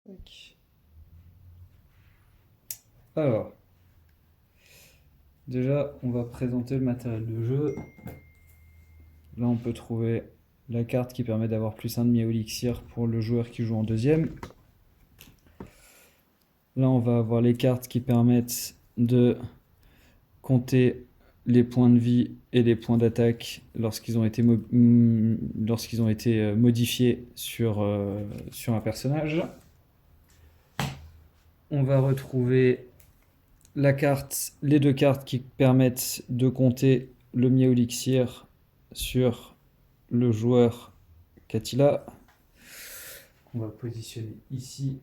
Tac. Alors, déjà, on va présenter le matériel de jeu. Là, on peut trouver la carte qui permet d'avoir plus 1 de Miaolixir pour le joueur qui joue en deuxième. Là, on va avoir les cartes qui permettent de compter les points de vie et les points d'attaque lorsqu'ils ont été, modifiés sur un personnage. On va retrouver les deux cartes qui permettent de compter le Miaolixir sur le joueur Catilla. On va positionner ici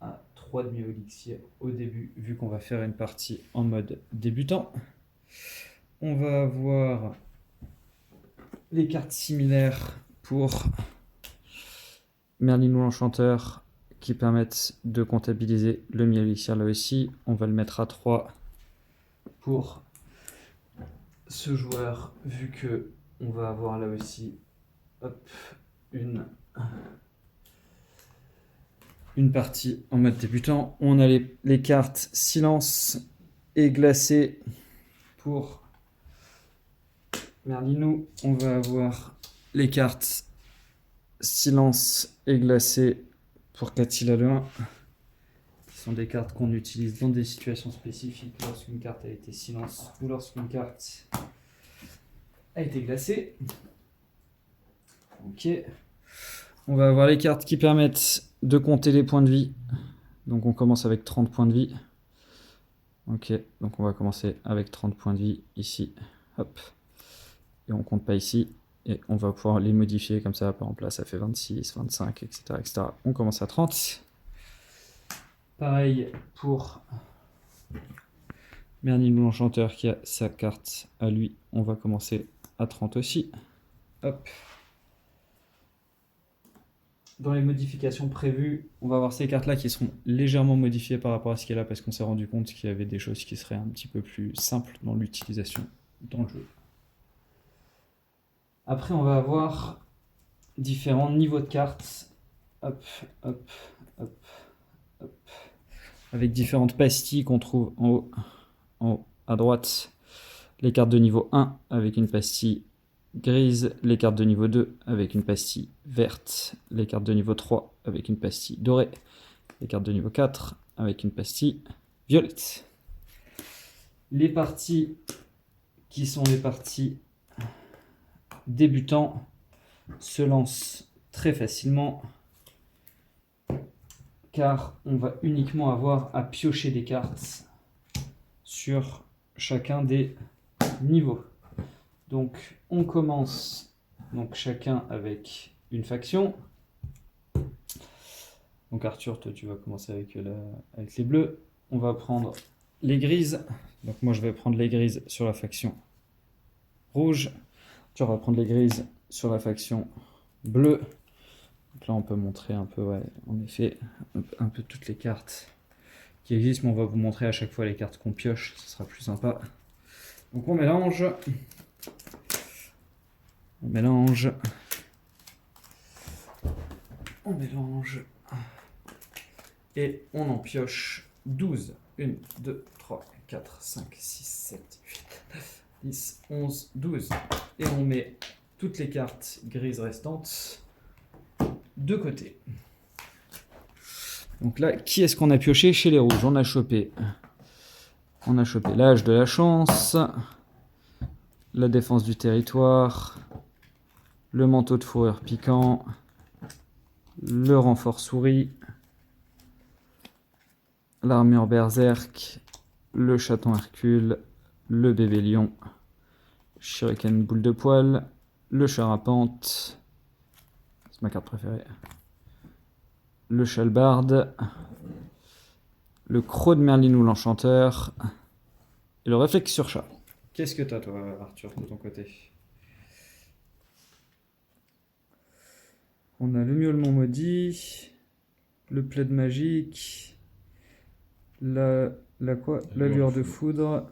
à 3 de Miaolixir au début, vu qu'on va faire une partie en mode débutant. On va avoir les cartes similaires pour Merlin ou l'Enchanteur qui permettent de comptabiliser le Miaolixir là aussi. On va le mettre à 3 pour ce joueur, vu que on va avoir là aussi une partie en mode débutant. On a les cartes silence et glacé pour Merlinou. On va avoir les cartes silence et glacé pour Catilla le 1, qui sont des cartes qu'on utilise dans des situations spécifiques lorsqu'une carte a été silence ou lorsqu'une carte a été glacée. Ok. On va avoir les cartes qui permettent de compter les points de vie. Donc on commence avec 30 points de vie. Ok, donc on va commencer avec 30 points de vie ici. Hop. Et on compte pas ici. Et on va pouvoir les modifier comme ça. Par exemple là, ça fait 26, 25, etc., etc. On commence à 30. Pareil pour Merlin ou l'Enchanteur qui a sa carte à lui. On va commencer à 30 aussi. Hop. Dans les modifications prévues, on va avoir ces cartes-là qui seront légèrement modifiées par rapport à ce qu'il y a là, parce qu'on s'est rendu compte qu'il y avait des choses qui seraient un petit peu plus simples dans l'utilisation dans le jeu. Après, on va avoir différents niveaux de cartes. Hop, hop, hop, hop. Avec différentes pastilles qu'on trouve en haut, à droite. Les cartes de niveau 1 avec une pastille grise, les cartes de niveau 2 avec une pastille verte, les cartes de niveau 3 avec une pastille dorée, les cartes de niveau 4 avec une pastille violette. Les parties qui sont les parties débutants se lancent très facilement, car on va uniquement avoir à piocher des cartes sur chacun des niveaux. Donc on commence chacun avec une faction. Donc Arthur, toi tu vas commencer avec les bleus. On va prendre les grises. Donc moi je vais prendre les grises sur la faction rouge. Tu vas prendre les grises sur la faction bleue. Donc là on peut montrer un peu, ouais, en effet, un peu toutes les cartes qui existent, mais on va vous montrer à chaque fois les cartes qu'on pioche, ce sera plus sympa. Donc on mélange. On mélange. On mélange. Et on en pioche 12. 1, 2, 3, 4, 5, 6, 7, 8, 9, 10, 11, 12. Et on met toutes les cartes grises restantes de côté. Donc là, qui est-ce qu'on a pioché chez les rouges? On a chopé l'âge de la chance, la défense du territoire, le manteau de fourrure piquant, le renfort souris, l'armure berserk, le chaton Hercule, le bébé lion, shuriken boule de poil, le charapente, c'est ma carte préférée, le chalbarde, le croc de Merlin ou l'Enchanteur, et le réflexe sur chat. Qu'est-ce que t'as toi, Arthur, de ton côté? On a le miaulement maudit, le plaid magique, la quoi? La lueur de foudre,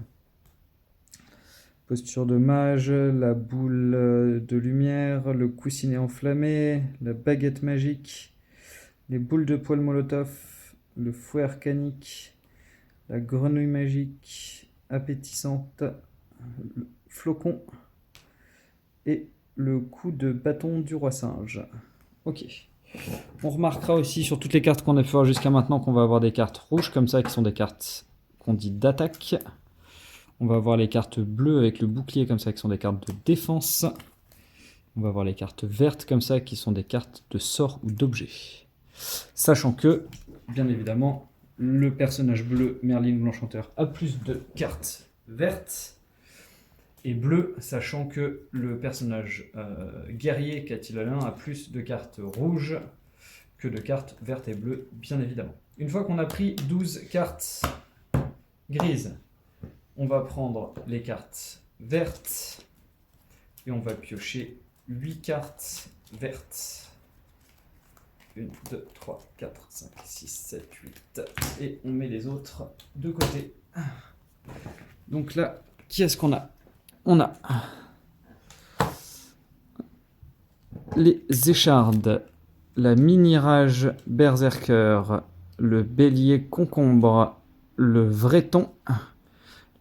posture de mage, la boule de lumière, le coussinet enflammé, la baguette magique, les boules de poil Molotov, le fouet arcanique, la grenouille magique appétissante, le flocon et le coup de bâton du roi singe. Ok. On remarquera aussi sur toutes les cartes qu'on a pu voir jusqu'à maintenant qu'on va avoir des cartes rouges comme ça qui sont des cartes qu'on dit d'attaque. On va avoir les cartes bleues avec le bouclier comme ça qui sont des cartes de défense. On va avoir les cartes vertes comme ça qui sont des cartes de sort ou d'objet. Sachant que, bien évidemment, le personnage bleu, Merlin ou l'Enchanteur, a plus de cartes vertes et bleues, sachant que le personnage guerrier Catilalin a plus de cartes rouges que de cartes vertes et bleues, bien évidemment. Une fois qu'on a pris 12 cartes grises, on va prendre les cartes vertes et on va piocher 8 cartes vertes. 1, 2, 3, 4, 5, 6, 7, 8. Et on met les autres de côté. Donc là, qui est-ce qu'on a? On a les échardes, la mini-rage berserker, le bélier concombre, le vreton,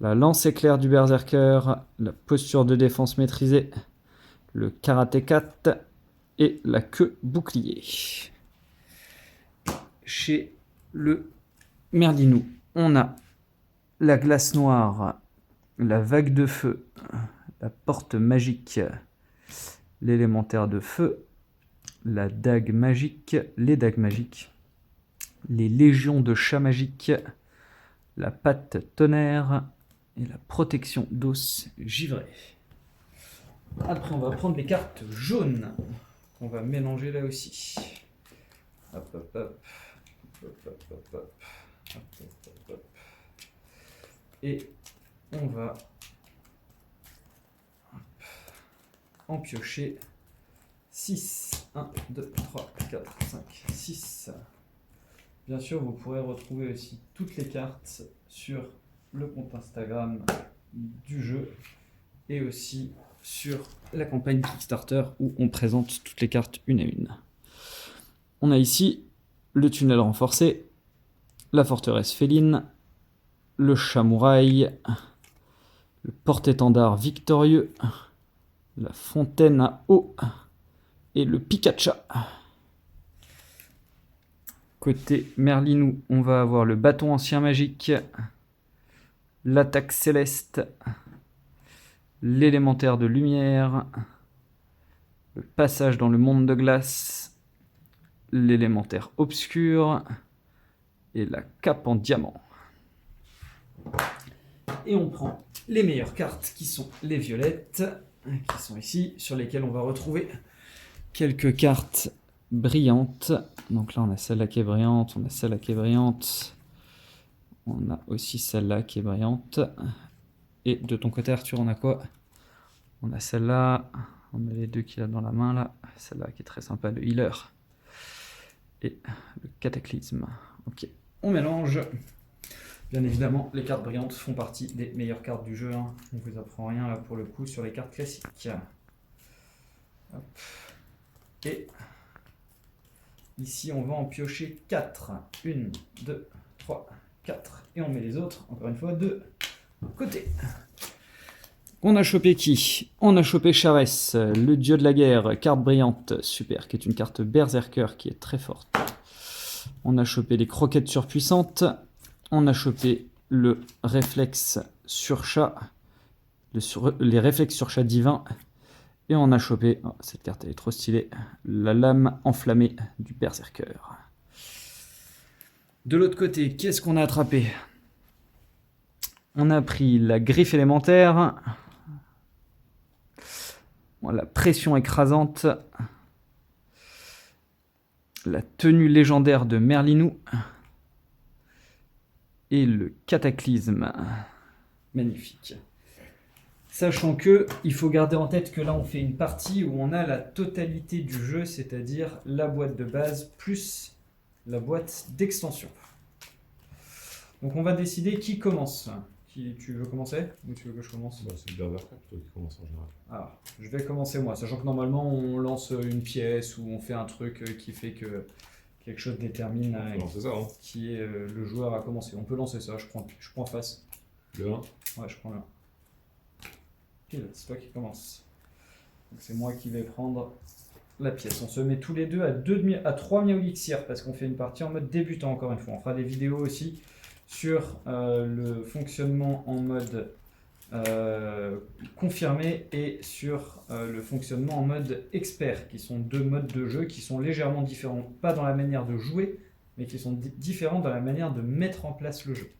la lance éclair du berserker, la posture de défense maîtrisée, le karaté 4 et la queue bouclier. Chez le Merlinou, on a la glace noire, la vague de feu, la porte magique, l'élémentaire de feu, la dague magique, les dagues magiques, les légions de chats magiques, la patte tonnerre et la protection d'os givré. Après, on va prendre les cartes jaunes qu'on va mélanger là aussi. Hop, hop, hop. Hop, hop, hop, hop. Hop, hop, hop, hop. Et on va en piocher 6. 1, 2, 3, 4, 5, 6. Bien sûr, vous pourrez retrouver aussi toutes les cartes sur le compte Instagram du jeu et aussi sur la campagne Kickstarter où on présente toutes les cartes une à une. On a ici le tunnel renforcé, la forteresse féline, le chamouraï, le porte-étendard victorieux, la fontaine à eau et le Pikacha. Côté Merlinou, on va avoir le bâton ancien magique, l'attaque céleste, l'élémentaire de lumière, le passage dans le monde de glace, l'élémentaire obscur et la cape en diamant. Et on prend les meilleures cartes qui sont les violettes, qui sont ici, sur lesquelles on va retrouver quelques cartes brillantes. Donc là on a celle-là qui est brillante, on a celle-là qui est brillante, on a aussi celle-là qui est brillante. Et de ton côté Arthur, on a quoi? On a celle-là, on a les deux qu'il a dans la main là, celle-là qui est très sympa, le healer. Et le cataclysme. Ok, on mélange. Bien évidemment, les cartes brillantes font partie des meilleures cartes du jeu. Hein. On ne vous apprend rien là pour le coup sur les cartes classiques. Hop. Et ici, on va en piocher 4. 1, 2, 3, 4. Et on met les autres, encore une fois, de côté. On a chopé qui? On a chopé Charès, le dieu de la guerre, carte brillante, super, qui est une carte berserker qui est très forte. On a chopé les croquettes surpuissantes. On a chopé le réflexe sur chat, les réflexes sur chat divin. Et on a chopé, oh, cette carte elle est trop stylée, la lame enflammée du berserker. De l'autre côté, qu'est-ce qu'on a attrapé? On a pris la griffe élémentaire, la pression écrasante, la tenue légendaire de Merlinou et le cataclysme. Magnifique. Sachant que il faut garder en tête que là on fait une partie où on a la totalité du jeu, c'est-à-dire la boîte de base plus la boîte d'extension. Donc on va décider qui commence. Tu veux commencer ou tu veux que je commence? C'est le Berserker plutôt qui commence en général. Alors, je vais commencer moi, sachant que normalement on lance une pièce ou on fait un truc qui fait que quelque chose détermine Non, c'est ça, hein. qui est le joueur à commencer. On peut lancer ça, je prends face. Le 1. Ouais, je prends le 1. Pile, c'est toi qui commence. Donc c'est moi qui vais prendre la pièce. On se met tous les deux à 3 Miaolixir parce qu'on fait une partie en mode débutant encore une fois. On fera des vidéos aussi sur le fonctionnement en mode confirmé et sur le fonctionnement en mode expert, qui sont deux modes de jeu qui sont légèrement différents, pas dans la manière de jouer, mais qui sont différents dans la manière de mettre en place le jeu.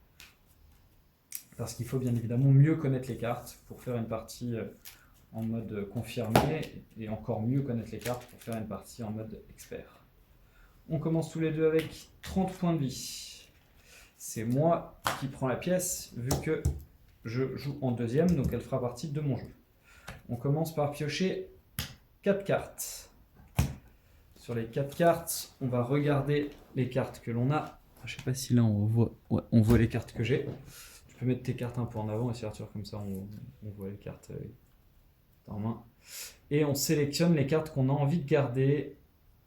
Parce qu'il faut bien évidemment mieux connaître les cartes pour faire une partie en mode confirmé et encore mieux connaître les cartes pour faire une partie en mode expert. On commence tous les deux avec 30 points de vie. C'est moi qui prends la pièce vu que je joue en deuxième, donc elle fera partie de mon jeu. On commence par piocher 4 cartes. Sur les 4 cartes, on va regarder les cartes que l'on a. Je sais pas si là on voit, ouais, on voit les cartes que j'ai. Tu peux mettre tes cartes un peu en avant, et Arthur, comme ça on voit les cartes en main. Et on sélectionne les cartes qu'on a envie de garder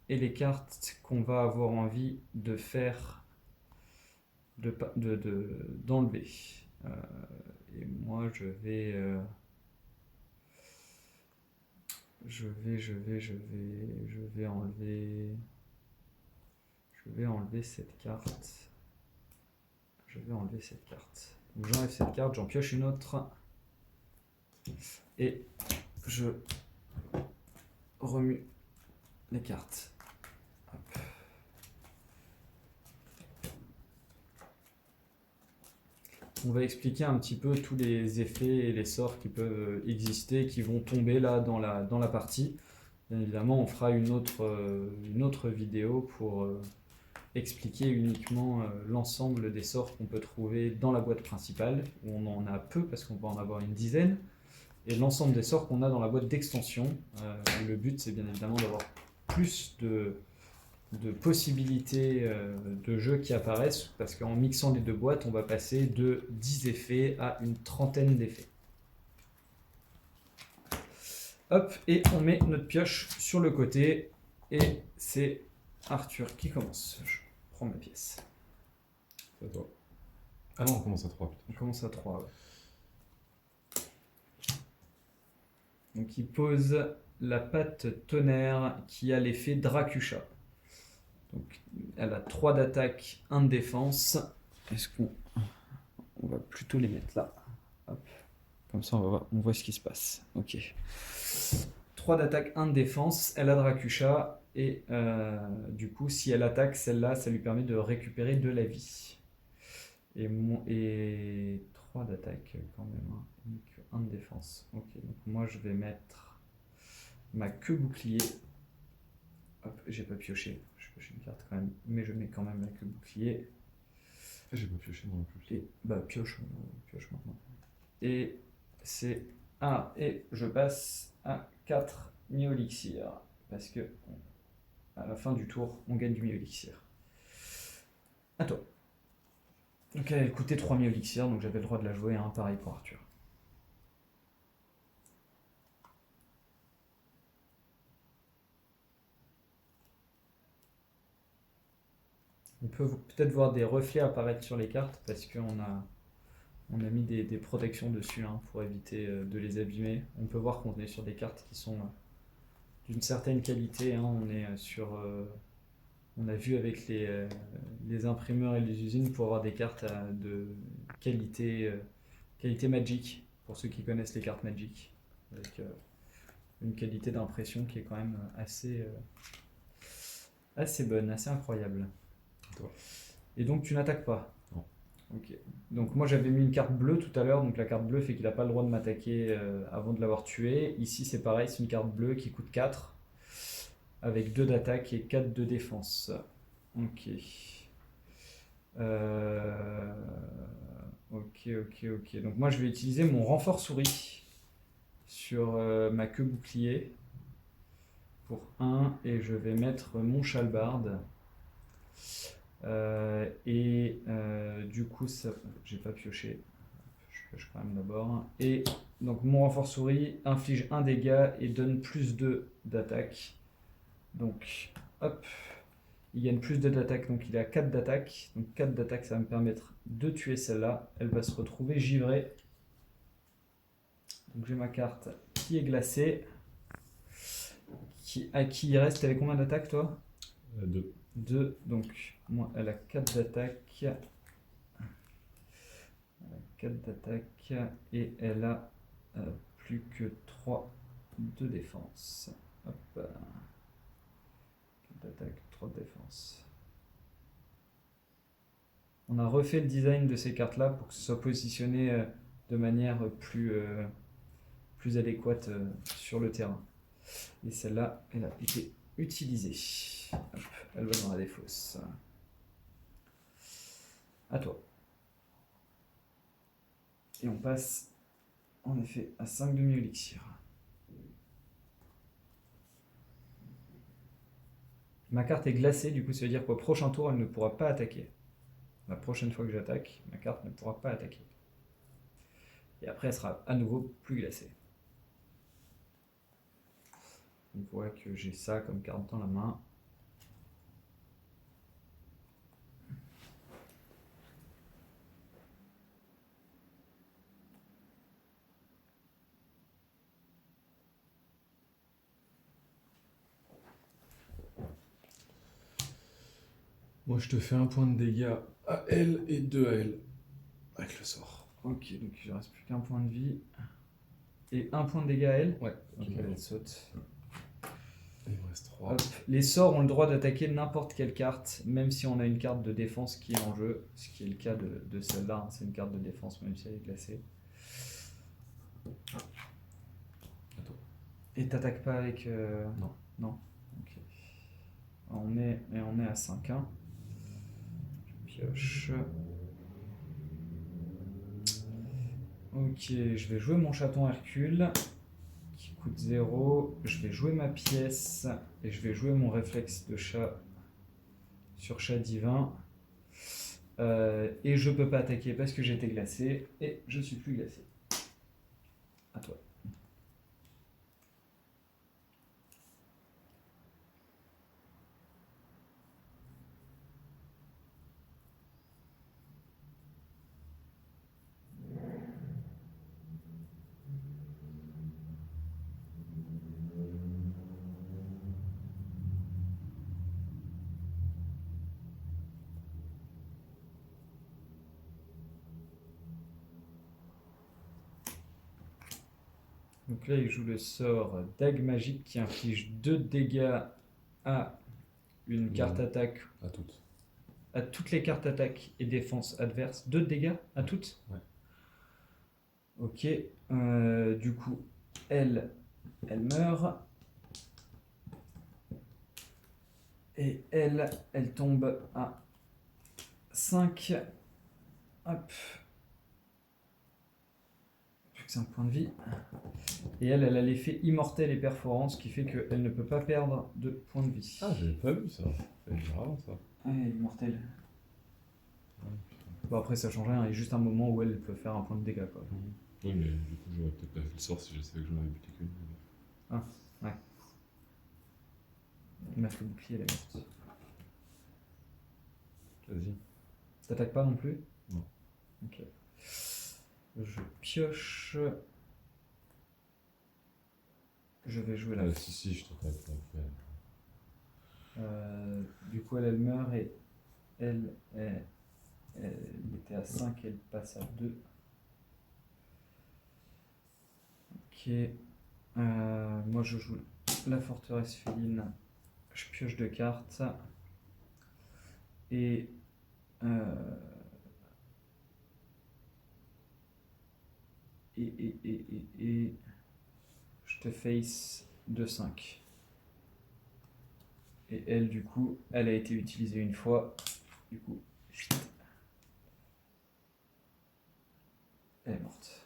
et les cartes qu'on va avoir envie de faire, d'enlever. Et moi je vais enlever cette carte. Je vais enlever cette carte. Donc j'enlève cette carte, j'en pioche une autre. Et je remue les cartes. Hop. On va expliquer un petit peu tous les effets et les sorts qui peuvent exister, qui vont tomber là dans la partie. Bien évidemment, on fera une autre vidéo pour expliquer uniquement l'ensemble des sorts qu'on peut trouver dans la boîte principale, où on en a peu parce qu'on va en avoir une dizaine, et l'ensemble des sorts qu'on a dans la boîte d'extension. Le but, c'est bien évidemment d'avoir plus de possibilités de jeux qui apparaissent, parce qu'en mixant les deux boîtes, on va passer de 10 effets à une trentaine d'effets. Hop, et on met notre pioche sur le côté, et c'est Arthur qui commence. Je prends ma pièce. C'est à toi. Ah non, on commence à 3. On commence à 3. Ouais. Donc il pose la patte tonnerre qui a l'effet Dracucha. Donc elle a 3 d'attaque, 1 de défense. Est-ce qu'on va plutôt les mettre là? Hop. Comme ça on voit ce qui se passe. Ok. 3 d'attaque, 1 de défense. Elle a Dracucha. Et du coup, si elle attaque celle-là, ça lui permet de récupérer de la vie. Et 3 d'attaque quand même, hein. 1 de défense. Ok, donc moi je vais mettre ma queue bouclier. Hop, j'ai pas pioché. Je pioche une carte quand même, mais je mets quand même la queue bouclier. J'ai pas pioché non plus. Et pioche maintenant. Et c'est... Ah, et je passe à 4 Miaolixir. Parce que à la fin du tour, on gagne du Miaolixir. À toi. Donc elle coûtait 3 Miaolixir, donc j'avais le droit de la jouer, hein, pareil pour Arthur. On peut peut-être voir des reflets apparaître sur les cartes parce qu'on a mis des protections dessus, hein, pour éviter de les abîmer. On peut voir qu'on est sur des cartes qui sont d'une certaine qualité, hein. On est on a vu avec les imprimeurs et les usines pour avoir des cartes de qualité Magic, pour ceux qui connaissent les cartes Magic, avec une qualité d'impression qui est quand même assez bonne, assez incroyable. Et donc tu n'attaques pas? Non. Ok. Donc moi j'avais mis une carte bleue tout à l'heure, donc la carte bleue fait qu'il n'a pas le droit de m'attaquer avant de l'avoir tué. Ici c'est pareil, c'est une carte bleue qui coûte 4, avec 2 d'attaque et 4 de défense. Ok. Ok. Donc moi je vais utiliser mon renfort souris sur ma queue bouclier pour 1, et je vais mettre mon chalbarde. Du coup, ça, j'ai pas pioché, je pioche quand même d'abord. Et donc mon renfort souris inflige 1 dégât et donne plus 2 d'attaque. Donc hop, Il gagne plus 2 d'attaque, donc il est à 4 d'attaque. Donc 4 d'attaque, ça va me permettre de tuer celle-là. Elle va se retrouver givrée. Donc j'ai ma carte qui est glacée. À qui il reste? T'avais combien d'attaque toi? 2. 2. Donc moi, elle a 4 d'attaque. Elle a 4 d'attaque. Et elle a plus que 3 de défense. Hop. 4 d'attaque, 3 de défense. On a refait le design de ces cartes-là pour que ce soit positionné de manière plus adéquate sur le terrain. Et celle-là, elle a été utilisée. Hop, elle va dans la défausse. À toi. Et on passe en effet à 5 demi-élixir. Ma carte est glacée, du coup ça veut dire qu'au prochain tour elle ne pourra pas attaquer. La prochaine fois que j'attaque, ma carte ne pourra pas attaquer. Et après elle sera à nouveau plus glacée. On voit que j'ai ça comme carte dans la main. Moi, je te fais un point de dégâts à elle et 2 à elle. Avec le sort. Ok, donc il ne reste plus qu'un point de vie. Et un point de dégâts à elle. Ouais. Ok, elle saute. Il me reste 3. Hop. Les sorts ont le droit d'attaquer n'importe quelle carte, même si on a une carte de défense qui est en jeu, ce qui est le cas de celle-là, hein. C'est une carte de défense même si elle est glacée. Attends. Et t'attaques pas avec... Non. Non. Ok. On est à 5-1. Je pioche. Ok, je vais jouer mon chaton Hercule qui coûte 0. Je vais jouer ma pièce et je vais jouer mon réflexe de chat sur chat divin. Et je peux pas attaquer parce que j'étais glacé et je suis plus glacé. À toi. Donc là, il joue le sort Dague Magique qui inflige 2 dégâts à une carte attaque. À toutes. À toutes les cartes attaque et défense adverse. 2 dégâts à toutes. Ouais. Ok. Du coup, elle meurt. Et elle tombe à 5. Hop. Plus que 5 points de vie. Et elle a l'effet immortel et perforant, ce qui fait qu'elle ne peut pas perdre de points de vie. Ah, j'avais pas vu ça. C'est vraiment ça. Ouais, immortel. Ouais, putain. Bon, après, ça change rien. Il y a juste un moment où elle peut faire un point de dégâts, quoi. Oui, mais du coup, j'aurais peut-être pas fait le sort si je savais que j'en avais buté qu'une. Ouais. Il m'a fait le bouclier, elle est morte. Vas-y. T'attaques pas non plus? Non. Ok. Je pioche. Je vais jouer la. Si, je t'attaque. Du coup, elle meurt et elle était à 5, elle passe à 2. Ok. Moi, je joue la forteresse féline. Je pioche 2 cartes. Et je te face de 5. Et elle, du coup, elle a été utilisée une fois. Du coup, elle est morte.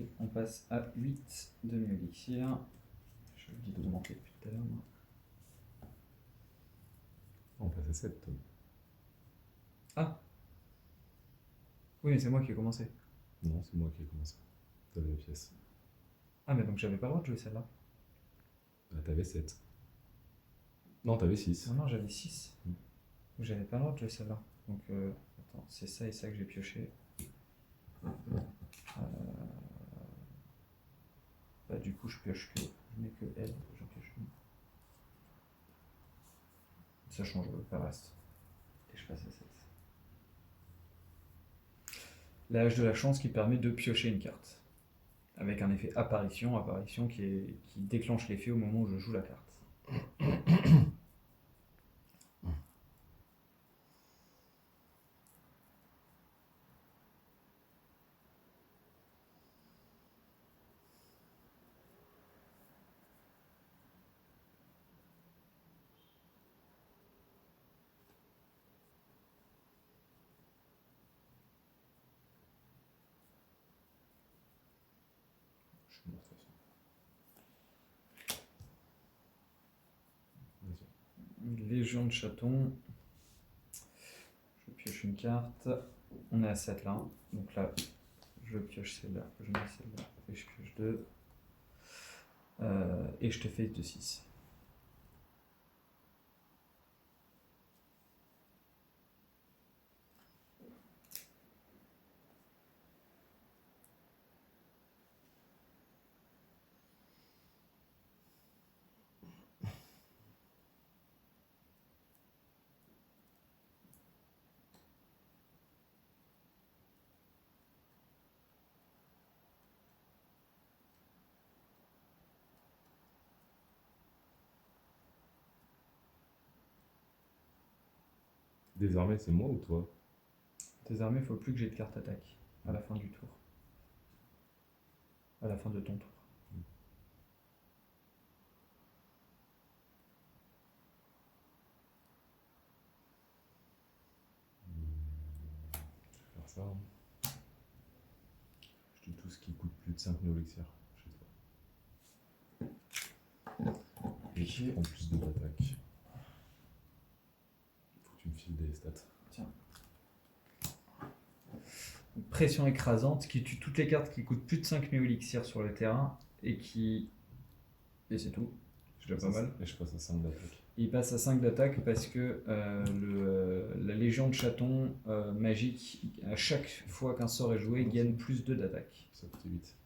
Et on passe à 8 demi-élixir. Je vous dis d'augmenter depuis tout à l'heure. On passe à 7, Tom. Ah, Oui, mais c'est moi qui ai commencé. Non, c'est moi qui ai commencé. T'avais la pièce. Ah, mais donc j'avais pas le droit de jouer celle-là. Bah, t'avais 7. Non, t'avais 6. Non, non, j'avais 6. Mm. J'avais pas le droit de jouer celle-là. Donc, attends, c'est ça et ça que j'ai pioché. Bah, du coup, je pioche que. Je mets que L, j'en pioche une. Ça change pas le reste. Et je passe à 7. L'âge de la chance qui permet de piocher une carte. Avec un effet apparition qui déclenche l'effet au moment où je joue la carte. Je suis mort de toute façon. Vas-y. Légion de chatons. Je pioche une carte. On est à 7 là. Donc là, je pioche celle-là. Je mets celle-là. Et je pioche 2. Et je te fais de 6. Désormais, c'est moi ou toi? Désormais, il ne faut plus que j'ai de carte attaque à la fin du tour. À la fin de ton tour. Je vais faire ça. Je dis tout ce qui coûte plus de 5 néo-élixirs chez toi. Et je prends plus de d'attaque. Il faut que tu me files des stats. Tiens. Pression écrasante qui tue toutes les cartes qui coûtent plus de 5 néo-élixirs sur le terrain et qui. Et c'est tout. C'est déjà pas mal. Et je passe à 5 d'attaque. Il passe à 5 d'attaque parce que la Légion de chatons magique, à chaque fois qu'un sort est joué, gagne plus 2 d'attaque. Ça coûtait 8.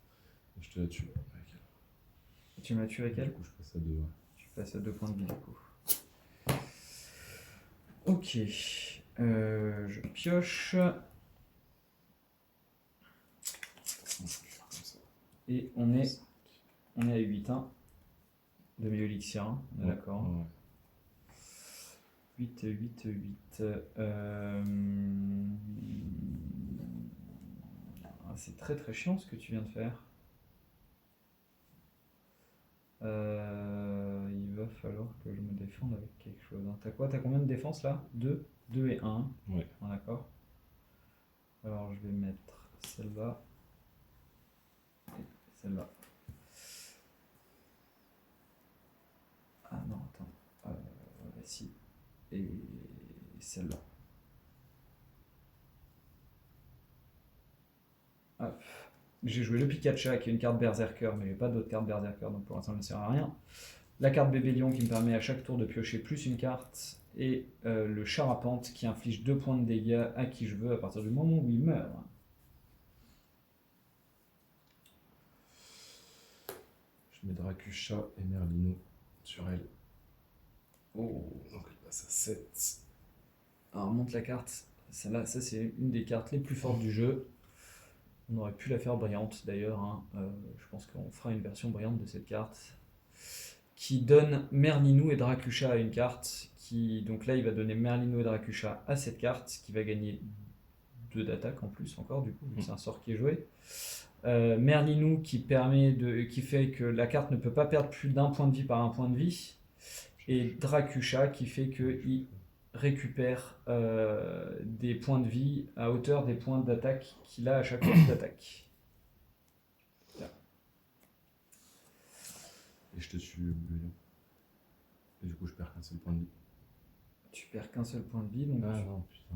Et je te la tue avec elle. Tu m'as tué avec elle? Du coup, je passe à 2. Ouais. Tu passes à 2 points de vie du coup. Ok. Je pioche. Et on est à 8 hein, de mes élixirs, hein, on est d'accord. Ouais. 8, 8, 8. C'est très très chiant ce que tu viens de faire. Il va falloir que je me défende avec quelque chose. T'as quoi? T'as combien de défense là? 2 2 et 1. Ouais. D'accord. Alors je vais mettre celle-là. Et celle-là. Ah non, attends. Si. Et celle-là. Hop. J'ai joué le Pikachu qui est une carte Berserker, mais j'ai pas d'autres cartes Berserker, donc pour l'instant, elle ne sert à rien. La carte Bébé Lion qui me permet à chaque tour de piocher plus une carte. Et le Charapente qui inflige 2 points de dégâts à qui je veux à partir du moment où il meurt. Je mets Dracusha et Merlino sur elle. Oh. Donc elle passe à 7. Alors on monte la carte. Celle-là, ça c'est une des cartes les plus fortes du jeu. On aurait pu la faire brillante d'ailleurs. Hein. Je pense qu'on fera une version brillante de cette carte. Qui donne Merlinou et Dracusha à une carte. Donc là, il va donner Merlinou et Dracusha à cette carte, qui va gagner 2 d'attaque en plus encore, du coup, vu que c'est un sort qui est joué. Merlinou qui fait que la carte ne peut pas perdre plus d'un point de vie par un point de vie. Et Dracusha qui fait qu'il récupère des points de vie à hauteur des points d'attaque qu'il a à chaque fois qu'il attaque. Et je te tue le lion. Et du coup, je perds qu'un seul point de vie. Tu perds qu'un seul point de vie, donc. Ah non, putain.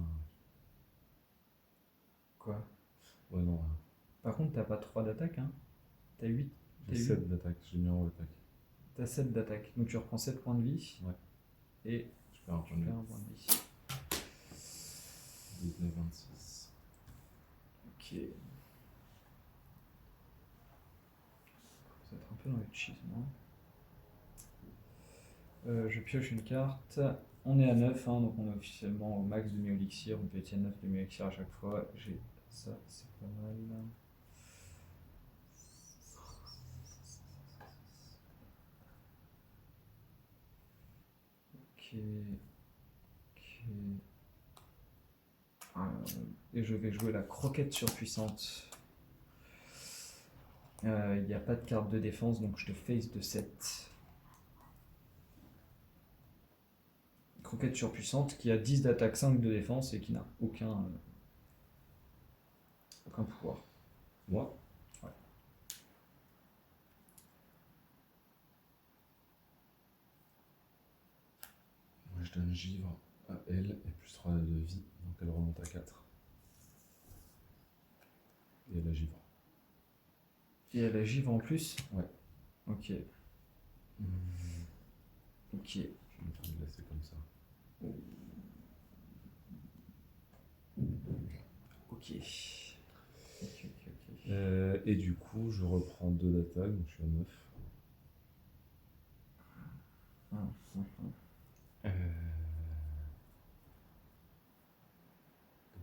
Quoi? Ouais, non. Par contre, t'as pas 3 d'attaque, hein. T'as 8. J'ai 7 d'attaque, j'ai mis en haut d'attaque. T'as 7 d'attaque. Donc tu reprends 7 points de vie. Ouais. Et Je perds un tu point de perds vie. un point de vie. 19, 26. Ok. Ça va être un peu dans le cheese, moi. Je pioche une carte. On est à 9, hein, donc on est officiellement au max de mes élixirs. On peut étirer 9 de mes élixirs à chaque fois. J'ai ça, c'est pas mal. Ok. Ok. Et je vais jouer la croquette surpuissante. Il n'y a pas de carte de défense, donc je te face de 7. Croquette surpuissante qui a 10 d'attaque, 5 de défense et qui n'a aucun pouvoir. Moi? Ouais. Moi je donne givre à elle et plus 3 de vie, donc elle remonte à 4. Et elle a givre. Et elle a givre en plus? Ouais. Ok. Ok. Je vais me faire le laisser comme ça. Ok. Et du coup, je reprends 2 d'attaque, donc je suis à 9.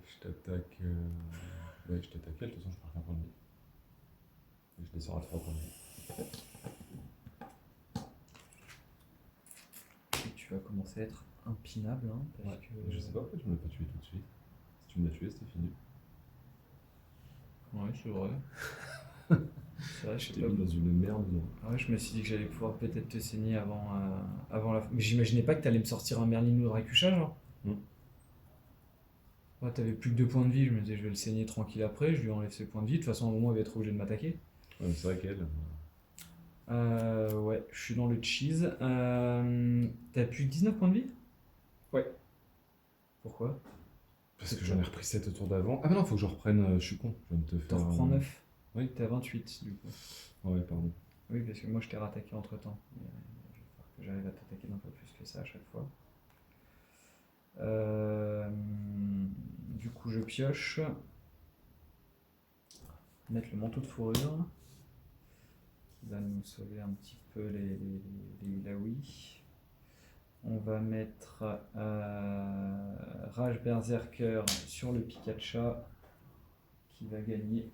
Je t'attaque. Ouais, je t'attaque elle, de toute façon, je perds qu'un point de vie. Et je descends à 3 points de vie. Et tu vas commencer à être impinable, hein, parce que... Je sais pas pourquoi tu me l'as pas tué tout de suite. Si tu me l'as tué, c'était fini. Ouais, c'est vrai. C'est vrai, je sais J'étais pas. mis dans une merde, non. Ouais, je me suis dit que j'allais pouvoir peut-être te saigner avant la fin. Mais j'imaginais pas que t'allais me sortir un Merlin ou Dracucha, genre. Ouais, t'avais plus que 2 points de vie, je me disais je vais le saigner tranquille après, je lui enlève ses points de vie, de toute façon à un moment il va être obligé de m'attaquer. Ouais, mais c'est vrai qu'elle. Ouais, je suis dans le cheese. T'as plus que 19 points de vie? Ouais. Pourquoi? Parce que j'en ai repris 7 au tour d'avant. Ah, mais non, faut que je reprenne. Je suis con. Je viens de te faire. T'en reprends 9? Oui. T'es à 28 du coup. Ouais, pardon. Oui, parce que moi je t'ai rattaqué entre temps. Il va falloir que j'arrive à t'attaquer d'un peu plus que ça à chaque fois. Du coup, je pioche. Mettre le manteau de fourrure qui va nous sauver un petit peu les Ilaoi. On va mettre Rage Berserker sur le Pikacha qui va gagner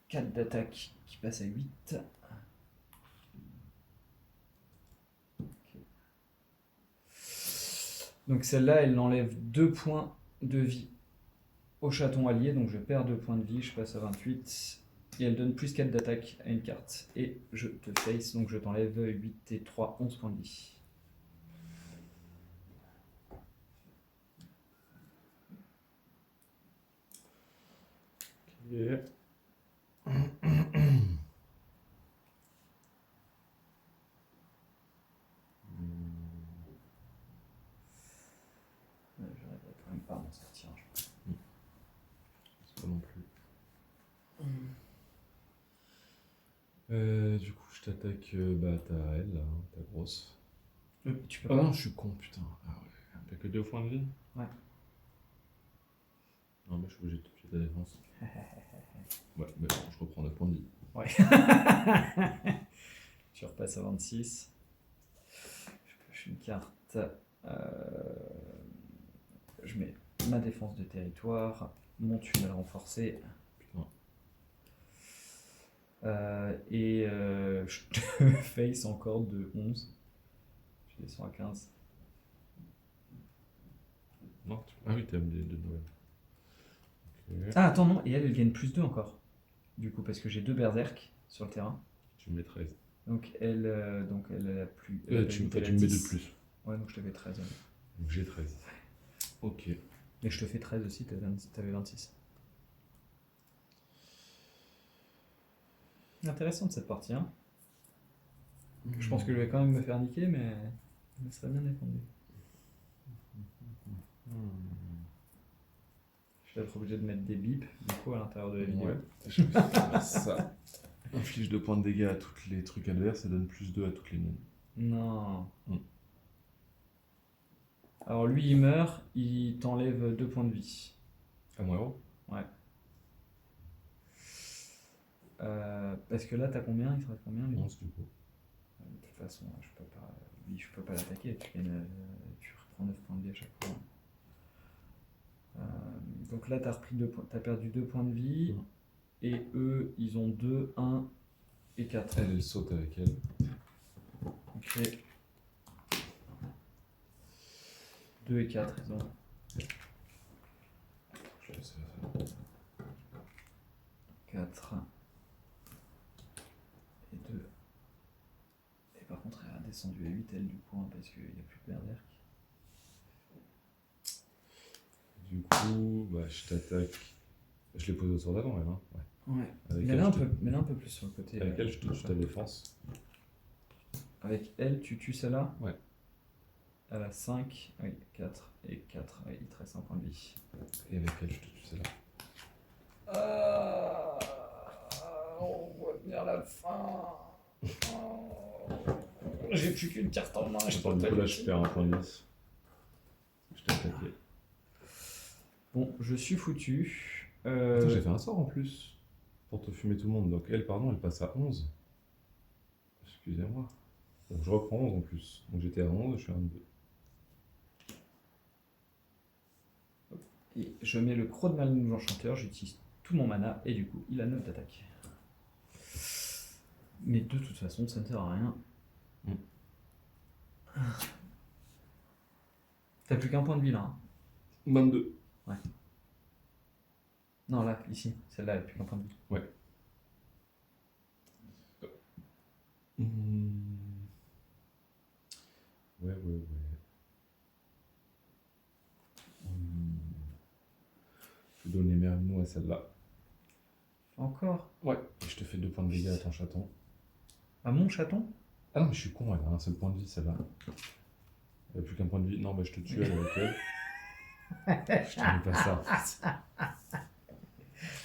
4 d'attaque qui passe à 8. Okay. Donc celle-là, elle enlève 2 points de vie au chaton allié, donc je perds 2 points de vie, je passe à 28. Et elle donne plus 4 d'attaque à une carte. Et je te face, donc je t'enlève 8 et 3, 11 points de vie. Yeah. J'arriverai quand même pas à m'en sortir. C'est pas non plus. Du coup, je t'attaque. T'as elle, là, hein, ta grosse. Tu peux Ah pas. non, je suis con, putain. Ah ouais. T'as que 2 points de vie? Ouais. Non, mais je suis obligé de te tuer ta défense. Ouais, mais bon, je reprends 2 points de vie. Ouais. Tu repasses à 26. Je pioche une carte. Je mets ma défense de territoire, mon tunnel renforcé. Putain. Je te face encore de 11. Je descends à 15. Non, ah oui, t'as de Noël. Okay. Ah, attends, non, et elle gagne plus 2 encore. Du coup, parce que j'ai 2 berserk sur le terrain. Tu me mets 13. Donc elle a plus. Tu me mets 2 de plus. Ouais, donc je te fais 13. Donc j'ai 13. Ok. Et je te fais 13 aussi, t'avais 26. Intéressante cette partie, hein. Je pense que je vais quand même me faire niquer, mais elle serait bien défendue. Je vais être obligé de mettre des bips du coup à l'intérieur de la vidéo. Ouais, je vais faire ça. Inflige 2 points de dégâts à tous les trucs adverses et donne plus 2 à toutes les miennes. Non. Mm. Alors lui il meurt, il t'enlève 2 points de vie. À mon héros? Ouais. Parce que là t'as combien? Il te reste combien lui 11 du coup. De toute façon, je peux pas, lui, je peux pas l'attaquer. Tu reprends 9 points de vie à chaque fois. Donc là, t'as perdu 2 points de vie. Mm. Et eux, ils ont 2, 1 et 4. Elle saute avec elle. Ok. 2 et 4, ils ont. Je laisse faire ça. 4 et 2. Et par contre, elle a descendu à 8, elle, du coup, hein, parce qu'il n'y a plus de berserk. Du coup, bah, je t'attaque. Je l'ai posé au sort d'avant, elle. Hein. Ouais. Ouais. Avec Mais elle, là, un je te- peu, mais là, un peu plus sur le côté. Avec elle, je touche ta défense. Avec elle, tu tues celle-là. Ouais. Elle a 5, oui, 4 et 4. Oui, il te reste un point de vie. Et avec elle, je te tue celle-là. On voit venir la fin. J'ai plus qu'une carte en main. Attends, du coup, là, je perds un point de vie. Je t'ai attaqué. Bon, je suis foutu. Attends, j'ai fait un sort en plus. Pour te fumer tout le monde. Donc elle, pardon, elle passe à 11. Excusez-moi. Donc je reprends 11 en plus. Donc j'étais à 11, je suis à 22. Et je mets le croc de Merlin l'Enchanteur, j'utilise tout mon mana et du coup il a 9 d'attaque. Mais de toute façon ça ne sert à rien. Mm. T'as plus qu'un point de vie là. Hein. 22. Non là, ici, celle-là elle a plus qu'un point de vie. Ouais. Ouais. Je vais donner Merlino à celle-là. Encore? Ouais. Et je te fais 2 points de dégâts à ton chaton. À mon chaton? Ah non, mais je suis con, elle a un seul point de vie celle-là. Elle a plus qu'un point de vie. Non, bah je te tue elle avec elle. Je te dis pas ça.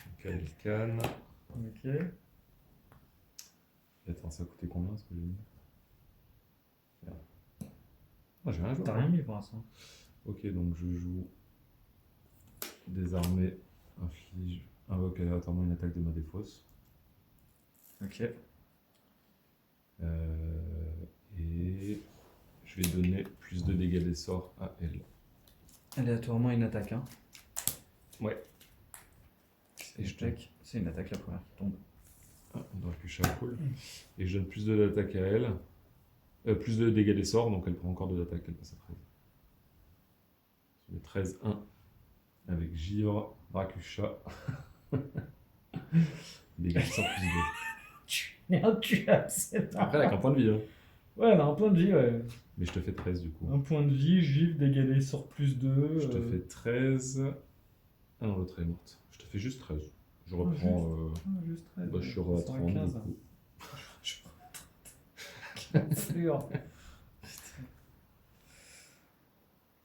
Donc elle canne. Ok. Et attends, ça a coûté combien ce que j'ai mis? Merde. Ah, j'ai rien joué. T'as rien mis pour l'instant. Ok, donc je joue désarmé, inflige, invoque aléatoirement une attaque de ma défausse. Ok. Et je vais donner plus de dégâts des sorts à elle. Aléatoirement une attaque. Hein. Ouais. Et je tac. C'est une attaque la première qui tombe. Ah, on doit plus cool. Et je donne plus de d'attaque à elle. Plus de dégâts des sorts, donc elle prend encore de l'attaque, elle passe à 13. Je mets 13, 1. Avec Givre, Rakusha. Dégâts de sort plus 2. Tu es intuable, c'est Après, elle a qu'un point de vie. Hein. Ouais, elle a un point de vie, ouais. Mais je te fais 13 du coup. Un point de vie, gifle, dégâts des sorts plus 2. Je te fais 13. Ah non, l'autre est morte. Je te fais juste 13. Je reprends. Juste 13. Bah, je suis à 30 du coup. Sûr.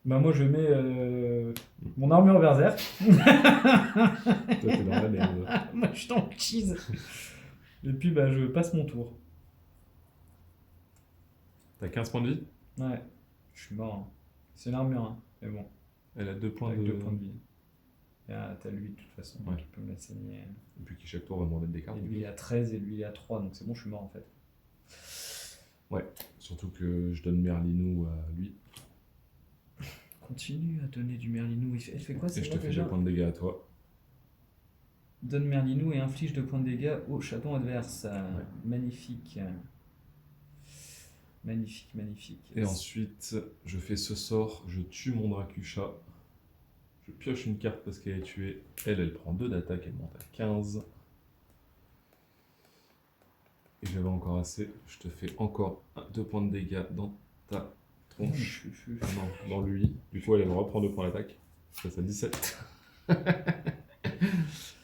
Bah moi je mets mon armure berserk. Toi, t'es dans la merde. Moi je suis dans le cheese. Et puis bah je passe mon tour. T'as 15 points de vie? Ouais, je suis mort. Hein. C'est une armure, hein. Mais bon. Elle a 2 points Avec de... 2 points de vie. Et t'as lui de toute façon, Ouais. qui peut me la saigner. Et puis qui chaque tour va me remettre des cartes. Et lui il est à 13 et lui il est à 3, donc c'est bon, je suis mort en fait. Ouais, surtout que je donne Merlinou à lui. Continue à donner du Merlinou. Elle fait quoi Et je celle-là te fais déjà 2 points de dégâts à toi. Donne Merlinou et inflige 2 points de dégâts au chaton adverse. Magnifique. Magnifique, magnifique. Et ensuite, je fais ce sort, je tue mon Drakusha. Je pioche une carte parce qu'elle est tuée. Elle prend 2 d'attaque, elle monte à 15. Et j'avais encore assez. Je te fais encore 2 points de dégâts dans ta tronche. Non, dans lui. Du coup, elle reprend 2 points d'attaque. Je passe à 17.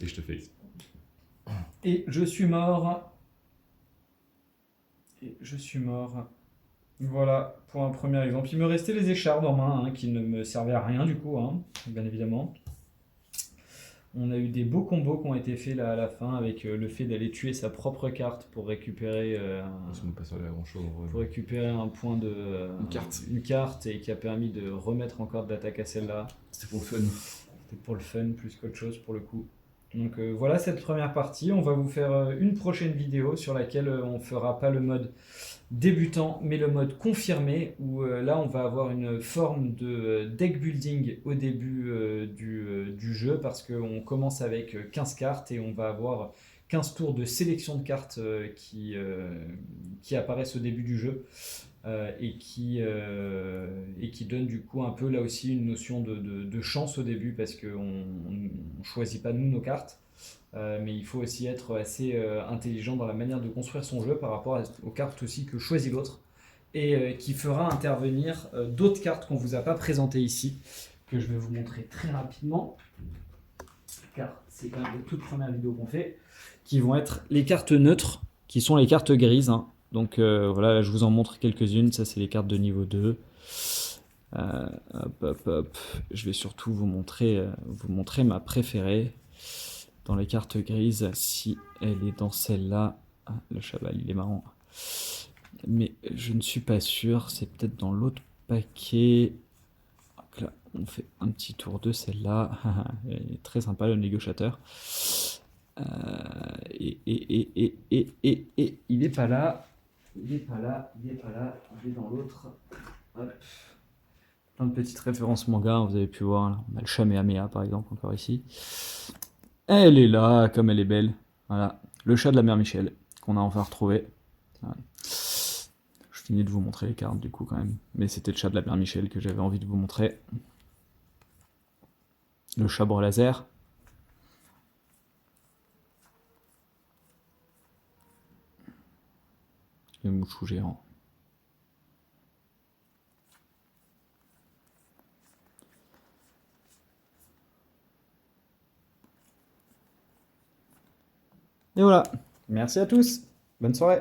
Et je te fais X. Et je suis mort. Et je suis mort. Voilà, pour un premier exemple. Il me restait les échardes en main, hein, qui ne me servaient à rien du coup, hein, bien évidemment. On a eu des beaux combos qui ont été faits là à la fin avec le fait d'aller tuer sa propre carte pour récupérer, Ça ne pas servi à grand chose. pour récupérer un point de Une carte. et qui a permis de remettre encore de l'attaque à celle-là. C'était pour le fun. C'était pour le fun plus qu'autre chose pour le coup. Donc voilà cette première partie. On va vous faire une prochaine vidéo sur laquelle on fera pas le mode débutant mais le mode confirmé où là on va avoir une forme de deck building au début du jeu parce qu'on commence avec 15 cartes et on va avoir 15 tours de sélection de cartes qui apparaissent au début du jeu et qui donne du coup un peu là aussi une notion de chance au début parce qu'on ne choisit pas nous nos cartes. Mais il faut aussi être assez intelligent dans la manière de construire son jeu par rapport aux cartes aussi que choisit l'autre et qui fera intervenir d'autres cartes qu'on ne vous a pas présentées ici, que je vais vous montrer très rapidement, car c'est quand même la toute première vidéo qu'on fait, qui vont être les cartes neutres, qui sont les cartes grises. Hein. Donc voilà, là, je vous en montre quelques-unes, ça c'est les cartes de niveau 2. Hop. Je vais surtout vous montrer ma préférée. Dans les cartes grises, si elle est dans celle-là, le cheval il est marrant, mais je ne suis pas sûr, c'est peut-être dans l'autre paquet. Donc là, on fait un petit tour de celle-là, elle est très sympa le négociateur. Et il est pas là, il est dans l'autre. Hop. Plein de petites références manga, vous avez pu voir, là. On a le Kamehameha par exemple encore ici. Elle est là, comme elle est belle. Voilà, le chat de la mère Michel, qu'on a enfin retrouvé. Voilà. Je finis de vous montrer les cartes du coup quand même. Mais c'était le chat de la mère Michel que j'avais envie de vous montrer. Le sabre laser. Le mouchou géant. Et voilà. Merci à tous. Bonne soirée.